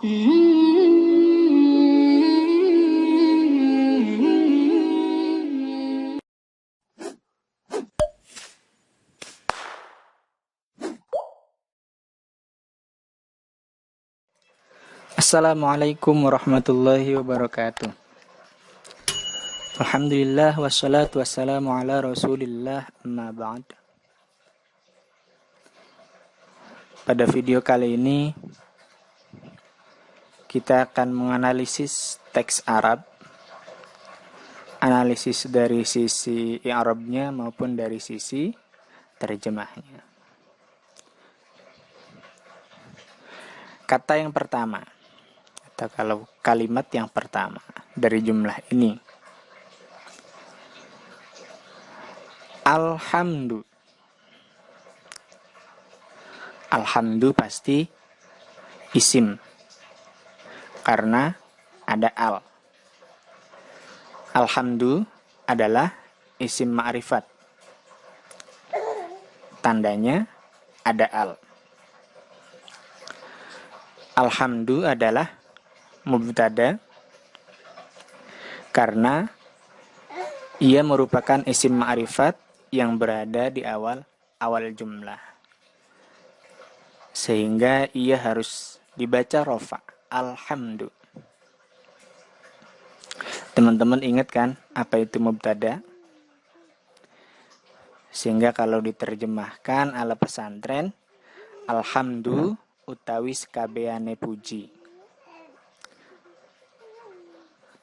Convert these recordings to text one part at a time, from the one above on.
Assalamualaikum warahmatullahi wabarakatuh. Alhamdulillah wassalatu wassalamu ala rasulillah amma ba'd. Pada video kali ini kita akan menganalisis teks Arab, analisis dari sisi i'rabnya maupun dari sisi terjemahnya. Kata yang pertama, atau kalau kalimat yang pertama dari jumlah ini, alhamdu. Alhamdu pasti isim karena ada al. Alhamdu adalah isim ma'rifat, tandanya ada al. Alhamdu adalah mubtada karena ia merupakan isim ma'rifat yang berada di awal jumlah, sehingga ia harus dibaca rofa, alhamdu. Teman-teman ingat kan apa itu mubtada? Sehingga kalau diterjemahkan ala pesantren, alhamdu utawi sekabeane puji.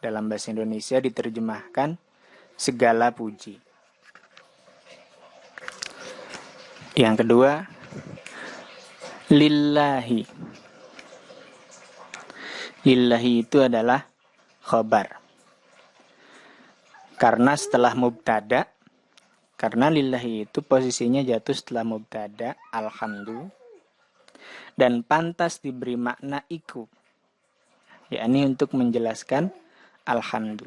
Dalam bahasa Indonesia diterjemahkan segala puji. Yang kedua, lillahi. Lillahi itu adalah khobar. Karena setelah mubtada, karena lillahi itu posisinya jatuh setelah mubtada, alhamdu, dan pantas diberi makna iku, yakni untuk menjelaskan alhamdu.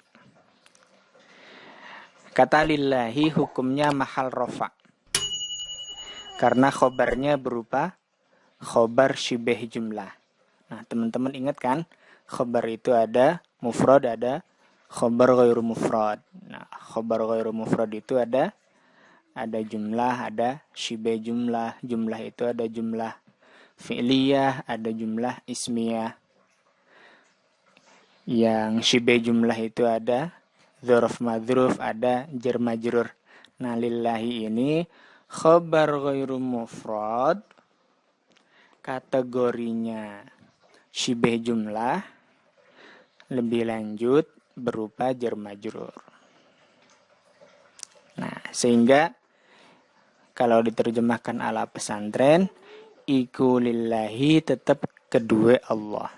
Kata lillahi hukumnya mahal rofa, karena khobarnya berupa khobar syibeh jumlah. Nah, teman-teman ingat kan, khobar itu ada mufrad, ada khobar ghairu mufrad. Nah, khobar ghairu mufrad itu ada jumlah, ada syibeh jumlah. Jumlah itu ada jumlah fi'liyah, ada jumlah ismiyah. Yang syibeh jumlah itu ada dzaraf madzruf, ada jar majrur. Nah, lillahi ini khobar ghairu mufrad, kategorinya syibeh jumlah, lebih lanjut berupa jar majrur. Nah, sehingga kalau diterjemahkan ala pesantren, iku lillahi tetap kedua Allah.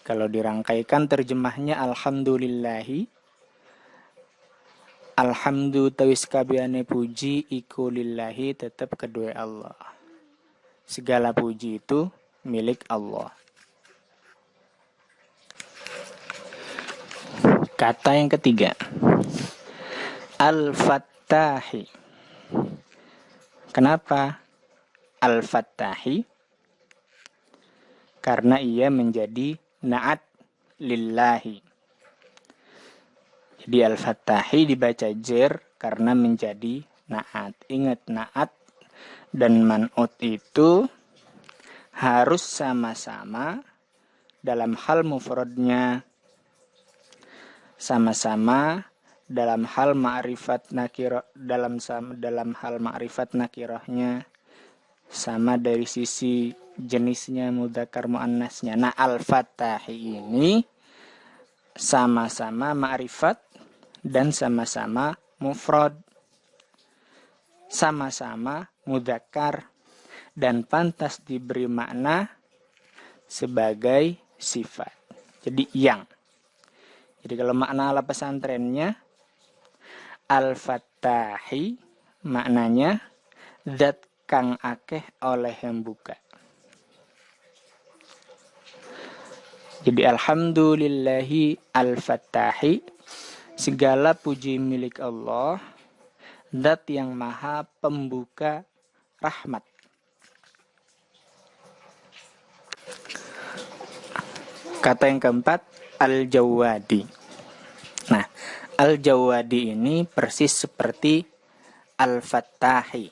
Kalau dirangkaikan terjemahnya alhamdulillahi, alhamdu tawis kabiane puji, iku lillahi tetap kedua Allah. Segala puji itu milik Allah. Kata yang ketiga, al-fattahi. Kenapa al-fattahi? Karena ia menjadi na'at lillahi. Jadi al-fattahi dibaca jer karena menjadi na'at. Ingat, na'at dan man'ut itu harus sama-sama dalam hal mufradnya, sama-sama dalam hal ma'rifat nakirah, dalam hal ma'rifat nakirahnya, sama dari sisi jenisnya mudzakkar muannasnya. Nah, al-fattahi ini sama-sama ma'rifat dan sama-sama mufrad, sama-sama mudzakkar, dan pantas diberi makna sebagai sifat. Jadi yang. Jadi kalau makna ala pesantrennya, al-fattahi maknanya zat kang akeh oleh yang buka. Jadi alhamdulillahi al-fattahi, segala puji milik Allah, zat yang maha pembuka rahmat. Kata yang keempat, al-Jawadi. Nah, al-Jawadi ini persis seperti al-Fattahi.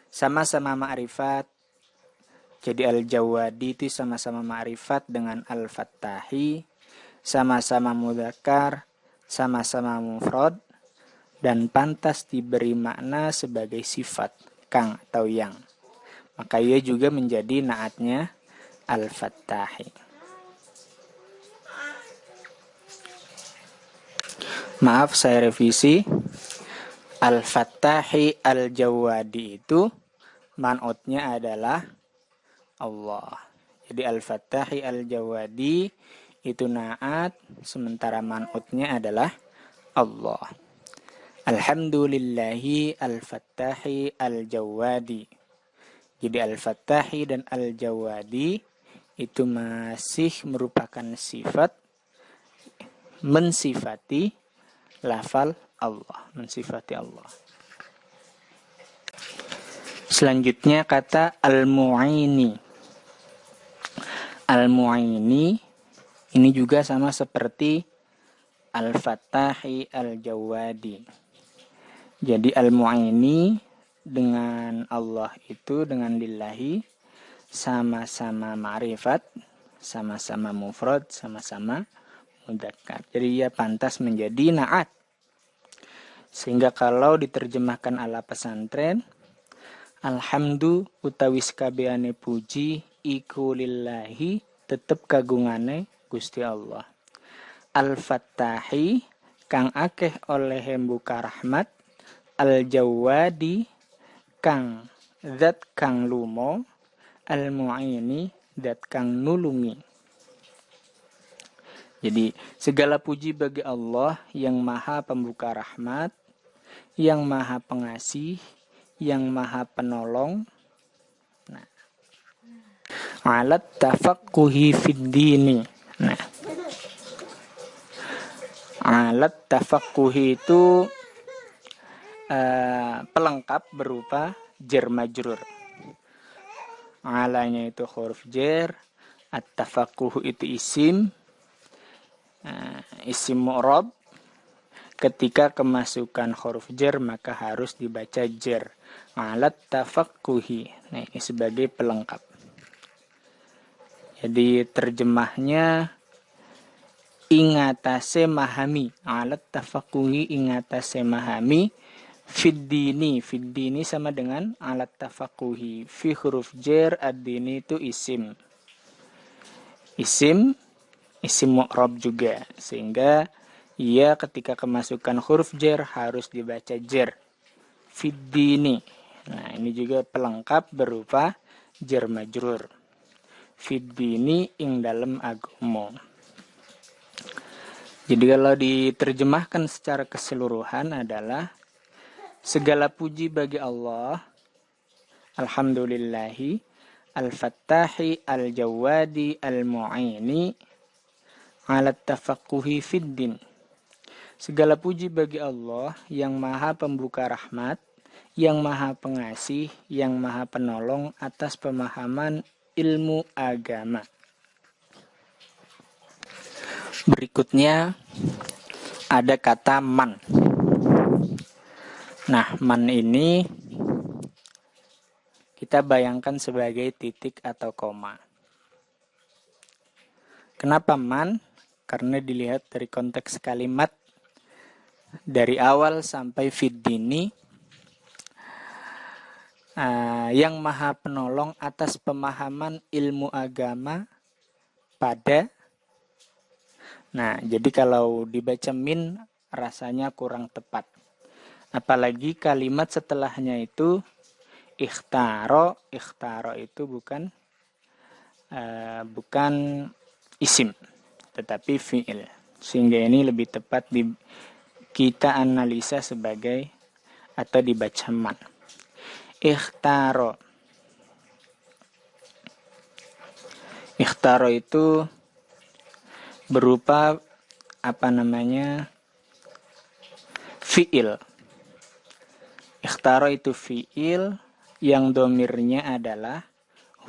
Sama-sama ma'rifat. Jadi al-Jawadi itu sama-sama ma'rifat dengan al-Fattahi. Sama-sama mudzakkar, sama-sama mufrad, dan pantas diberi makna sebagai sifat, kang atau yang. Maka ia juga menjadi naatnya al-Fattahi. Maaf, saya revisi. Al-Fattahi al-Jawadi itu man'utnya adalah Allah. Jadi al-Fattahi al-Jawadi itu naat, sementara man'utnya adalah Allah. Alhamdulillahi al-Fattahi al-Jawadi. Jadi al-Fattahi dan al-Jawadi itu masih merupakan sifat mensifati lafal Allah, mensifati Allah. Selanjutnya kata al-Mu'ini. Al-Mu'ini ini juga sama seperti al-Fattahi al-Jawadi. Jadi al-Mu'ini dengan Allah itu, dengan lillahi, sama-sama ma'rifat, sama-sama mufrad, sama-sama mudzakkar. Jadi ia pantas menjadi na'at. Sehingga kalau diterjemahkan ala pesantren, alhamdu utawi sakabehane puji iku lillahi, tetep kagungane Gusti Allah. Al-Fattahi kang akeh oleh mbuka rahmat, al-Jawadi kang zat kang lumo, al-Mu'ini zat kang nulungi. Jadi segala puji bagi Allah yang maha pembuka rahmat, yang maha pengasih, yang maha penolong. Nah, alat tafaqquhi fid dini. Nah, alat tafaqquhi itu pelengkap berupa jar majrur. Alanya itu huruf jar, at-tafaqquh itu isim, isim mu'rab. Ketika kemasukan huruf jar maka harus dibaca jar. Alat tafaqquhi. Nah, ini sebagai pelengkap. Jadi terjemahnya ingatase mahami. Alat tafaqquhi ingatase mahami. Fiddini. Fiddini sama dengan alat tafaqquhi. Fi huruf jar, ad-dini itu isim. Isim mu'rab juga. Sehingga ia ketika kemasukan huruf jar harus dibaca jar. Fiddini. Nah, ini juga pelengkap berupa jar majrur. Fiddini ing dalem agama. Jadi kalau diterjemahkan secara keseluruhan adalah segala puji bagi Allah, alhamdulillahi, al-Fattahi, al-Jawadi, al-Mu'ini, alat tafaqquhi fiddin. Segala puji bagi Allah yang maha pembuka rahmat, yang maha pengasih, yang maha penolong atas pemahaman ilmu agama. Berikutnya ada kata man. Nah, man ini kita bayangkan sebagai titik atau koma. Kenapa man? Karena dilihat dari konteks kalimat dari awal sampai fiddini, yang maha penolong atas pemahaman ilmu agama pada. Nah, jadi kalau dibaca min rasanya kurang tepat. Apalagi kalimat setelahnya itu ikhtaro. Ikhtaro itu bukan isim, tetapi fi'il. Sehingga ini lebih tepat kita analisa sebagai atau dibaca man. Ikhtaro. Ikhtaro itu berupa fi'il. Ikhtaro itu fi'il yang domirnya adalah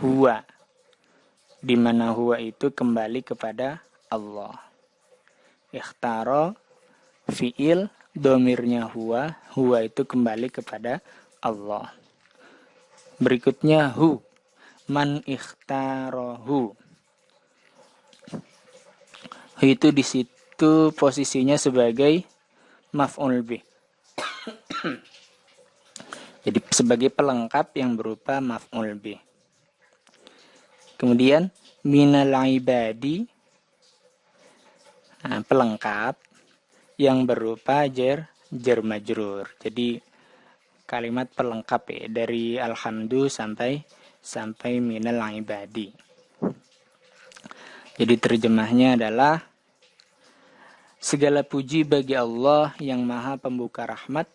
huwa. di mana huwa itu kembali kepada Allah. Ikhtaro fiil domirnya huwa itu kembali kepada Allah. Berikutnya hu, man ikhtarohu. Itu di situ posisinya sebagai maf'ul bih. Jadi sebagai pelengkap yang berupa maf'ul bih. Kemudian minal ibadi, nah, pelengkap yang berupa jar majrur. Jadi kalimat pelengkap ya, dari alhamdu sampai minal ibadi. Jadi terjemahnya adalah segala puji bagi Allah yang maha pembuka rahmat,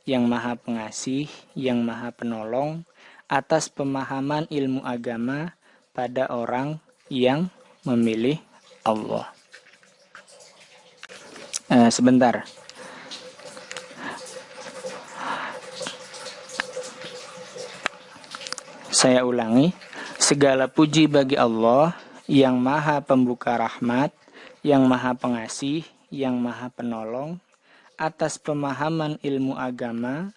yang maha pengasih, yang maha penolong atas pemahaman ilmu agama pada orang yang memilih Allah. Sebentar. Saya ulangi. Segala puji bagi Allah yang maha pembuka rahmat, yang maha pengasih, yang maha penolong atas pemahaman ilmu agama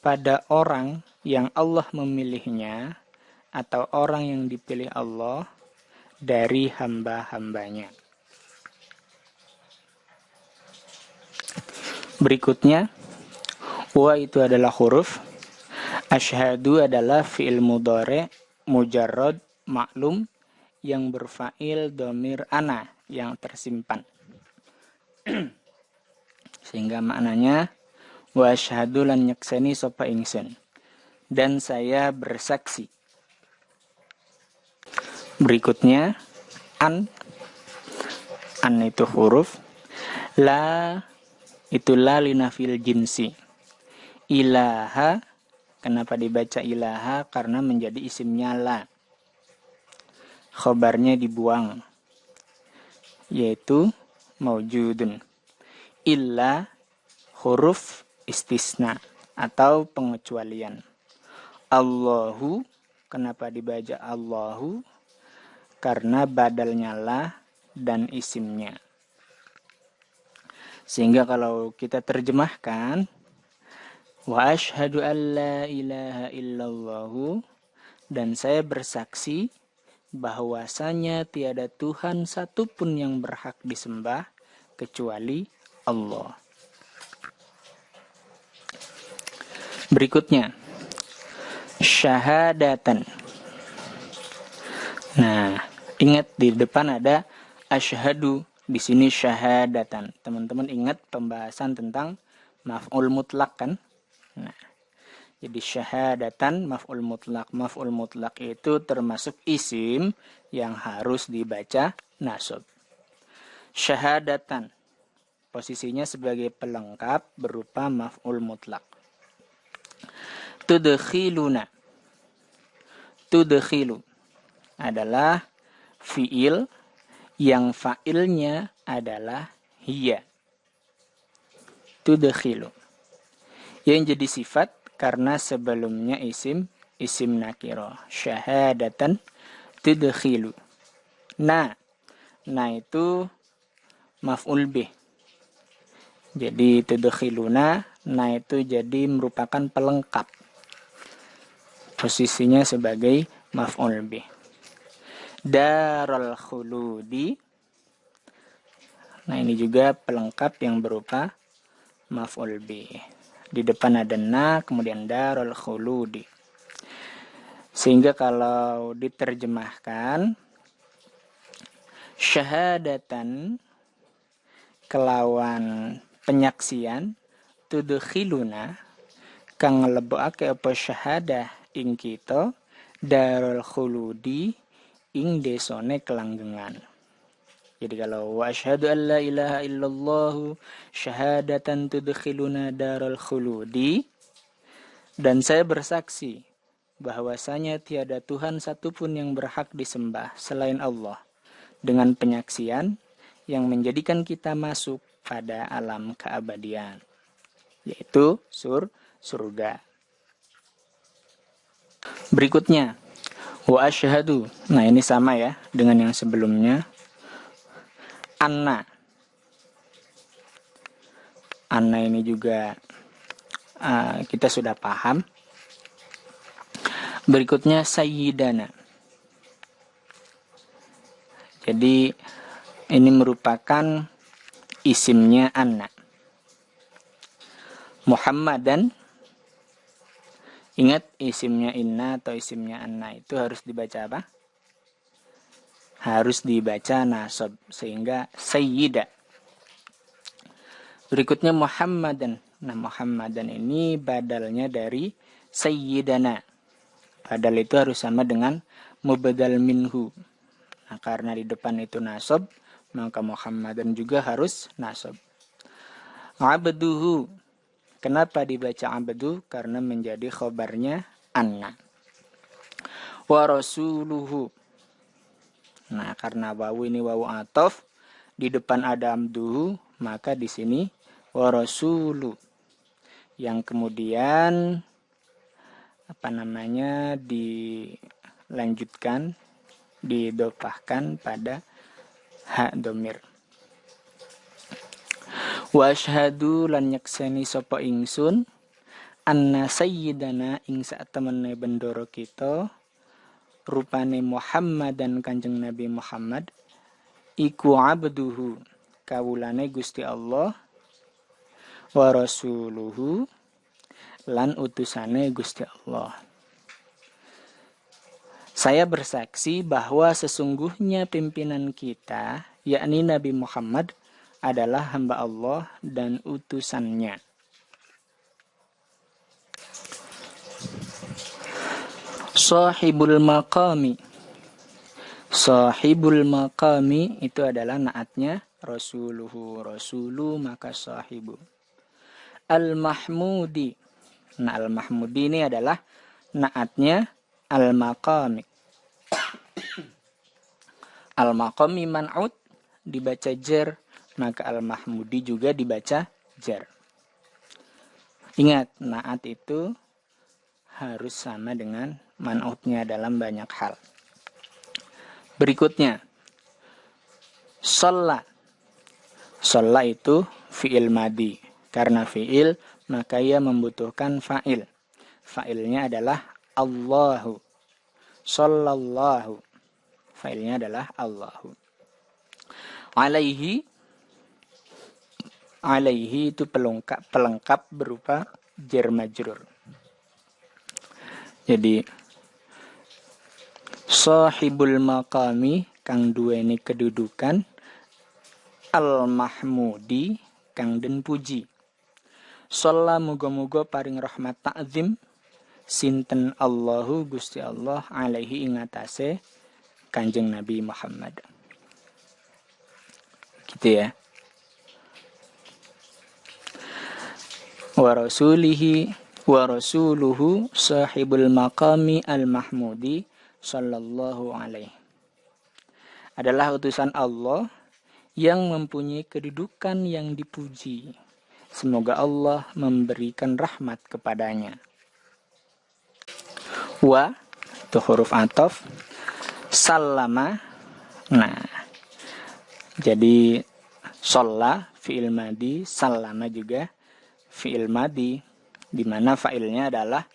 pada orang yang Allah memilihnya atau orang yang dipilih Allah dari hamba-hambanya. Berikutnya, wa itu adalah huruf, asyhadu adalah fi'il mudhari' mujarrad maklum yang berfa'il dhamir ana yang tersimpan. Sehingga maknanya wa asyhadu lan nyakseni sapa ingsun, dan saya bersaksi. Berikutnya an itu huruf, la itu la linafil jinsi, ilaha kenapa dibaca ilaha, karena menjadi isimnya la, khobarnya dibuang, yaitu maujudun. Illa huruf istisna atau pengecualian. Allahu, kenapa dibaca Allahu? Karena badalnya la dan isimnya. Sehingga kalau kita terjemahkan, wa asyhadu an la ilaha illallahu, dan saya bersaksi bahwasanya tiada Tuhan satupun yang berhak disembah kecuali Allah. Berikutnya syahadatan. Nah, ingat di depan ada asyhadu, di sini syahadatan. Teman-teman ingat pembahasan tentang maf'ul mutlak kan? Nah, jadi syahadatan maf'ul mutlak. Maf'ul mutlak itu termasuk isim yang harus dibaca nasab. Syahadatan posisinya sebagai pelengkap berupa maf'ul mutlak. Tudkhiluna. Tudkhilu adalah fiil yang fa'ilnya adalah hiya. Tudkhilu. Yang jadi sifat karena sebelumnya isim nakiro. Syahadatan tudkhilu. Nah itu maf'ul bih. Jadi tudkhiluna, nah itu jadi merupakan pelengkap. Posisinya sebagai maf'ul bih. Darul khuludi. Nah ini juga pelengkap yang berupa maf'ul bih. Di depan ada na, kemudian darul khuludi. Sehingga kalau diterjemahkan, syahadatan kelawan penyaksian, tudkhiluna kang nglebokake apa syahadah ing kita darul khuludi ing desone kelanggengan. Jadi kalau wa asyhadu an la ilaha illallah syahadatan tudkhiluna darul khuludi, dan saya bersaksi bahwasanya tiada Tuhan satupun yang berhak disembah selain Allah, dengan penyaksian yang menjadikan kita masuk pada alam keabadian, yaitu surga. Berikutnya, Wa asyhadu. Nah, ini sama ya dengan yang sebelumnya. Anna. Anna ini juga kita sudah paham. Berikutnya sayyidana. Jadi ini merupakan isimnya Anna. Muhammadan. Ingat isimnya Inna atau isimnya Anna itu harus dibaca apa? Harus dibaca nasab sehingga sayyida. Berikutnya Muhammadan. Nah, Muhammadan ini badalnya dari sayyidana. Badal itu harus sama dengan mubadal minhu. Nah, karena di depan itu nasab, maka Muhammadan juga harus nasab. Abduhu. Kenapa dibaca abdu? Karena menjadi khobarnya Anna. Wa rasuluhu. Nah, karena wawu ini wawu ataf, di depan ada abduhu, maka di sini wa rasulu. Yang kemudian dilanjutkan, didofahkan pada ha domir. Wa asyhadu lan nyakseni sapa ingsun anna sayyidana ing satemene bendoro kita rupane Muhammad dan Kanjeng Nabi Muhammad iku abduhu kawulane Gusti Allah wa rasuluhu lan utusane Gusti Allah. Saya bersaksi bahwa sesungguhnya pimpinan kita yakni Nabi Muhammad adalah hamba Allah dan utusannya. Sahibul maqami. Sahibul maqami itu adalah naatnya rasuluhu. Rasulu maka sahibu. Al-mahmudi. Nah, al-mahmudi ini adalah naatnya al-maqami. Al-maqami man'ud dibaca jar, maka al-mahmudi juga dibaca jar. Ingat, naat itu harus sama dengan man'udnya dalam banyak hal. Berikutnya, shalla. Shalla itu fi'il madi. Karena fi'il, maka ia membutuhkan fa'il. Fa'ilnya adalah Allahu. Sallallahu. Fa'ilnya adalah Allahu. Alaihi. Alaihi itu pelengkap berupa jar majrur. Jadi sahibul maqami kang duweni kedudukan, al-mahmudi kang den puji. Shalla muga-muga paring rahmat ta'zim sinten Allahu Gusti Allah alaihi ing atase Kanjeng Nabi Muhammad. Gitu ya. Wa rasulihi wa rasuluhu sahibul maqami al-mahmudi sallallahu alaihi. Adalah utusan Allah yang mempunyai kedudukan yang dipuji. Semoga Allah memberikan rahmat kepadanya. Wa itu huruf ataf. Sallama. Nah, jadi shalla fi'il madi, sallama juga fi'il madi, di mana fa'ilnya adalah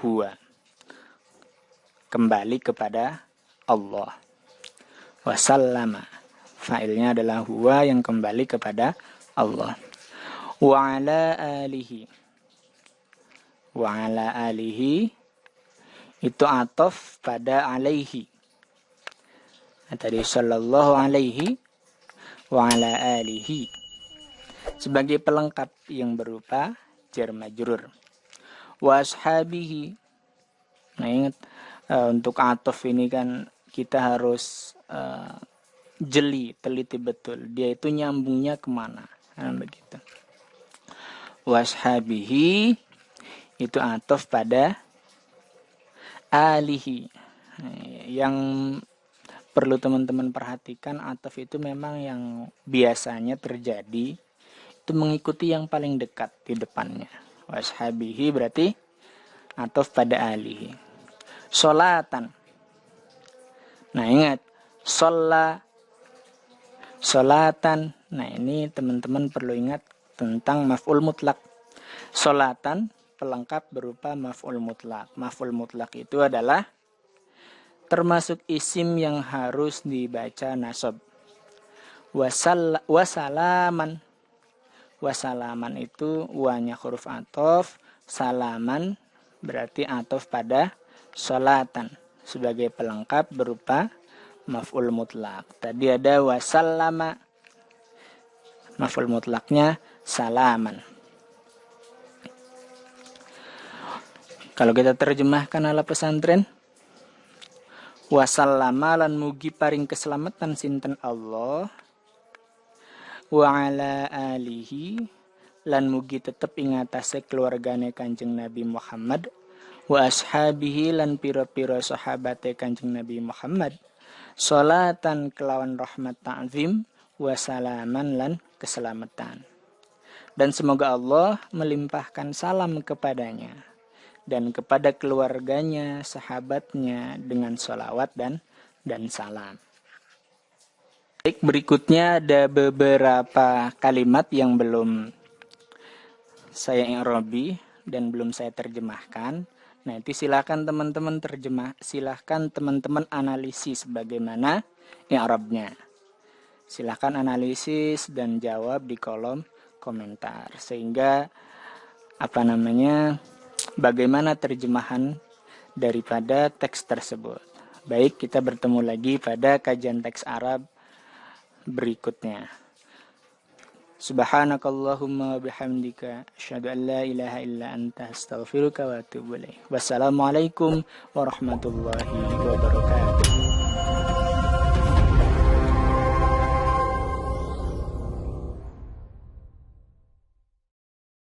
huwa. Kembali kepada Allah. Wasallama. Fa'ilnya adalah huwa yang kembali kepada Allah. Wa ala alihi. Wa ala alihi itu ataf pada alaihi. Nah, tadi sallallahu alaihi wa ala alihi sebagai pelengkap yang berupa jar majrur. Wa ashabihi. Nah, ingat untuk ataf ini kan kita harus jeli, teliti betul. Dia itu nyambungnya kemana. Nah, begitu. Wa ashabihi itu ataf pada alihi. Yang perlu teman-teman perhatikan, ataf itu memang yang biasanya terjadi itu mengikuti yang paling dekat di depannya. Washabihi berarti ataf pada alihi. Sholatan. Nah, ingat, sholla, sholatan. Nah, ini teman-teman perlu ingat tentang maf'ul mutlak. Sholatan pelengkap berupa maf'ul mutlak. Maf'ul mutlak itu adalah termasuk isim yang harus dibaca nasab. Wasalaman. Wasalaman itu wanya huruf atof, salaman berarti atof pada sholatan sebagai pelengkap berupa maf'ul mutlak. Tadi ada wasallama, maf'ul mutlaknya salaman. Kalau kita terjemahkan ala pesantren, wasallama lan mugi paring keselamatan sinten Allah, wa ala alihi lan mugi tetep ing atase keluargane Kanjeng Nabi Muhammad, wa ashabihi lan pira-pira sahabate Kanjeng Nabi Muhammad, sholatan kelawan rahmat ta'zim, wa salaman lan keselamatan. Dan semoga Allah melimpahkan salam kepadanya dan kepada keluarganya, sahabatnya dengan sholawat dan salam. Baik, berikutnya ada beberapa kalimat yang belum saya i'rabi dan belum saya terjemahkan. Nah, itu silakan teman-teman silahkan teman-teman analisis bagaimana i'rabnya. Silahkan analisis dan jawab di kolom komentar sehingga bagaimana terjemahan daripada teks tersebut. Baik, kita bertemu lagi pada kajian teks Arab berikutnya. Subhanakallahumma bihamdika asyhadu an la ilaha illa anta astaghfiruka wa atubu ilaik. Wassalamualaikum warahmatullahi wabarakatuh.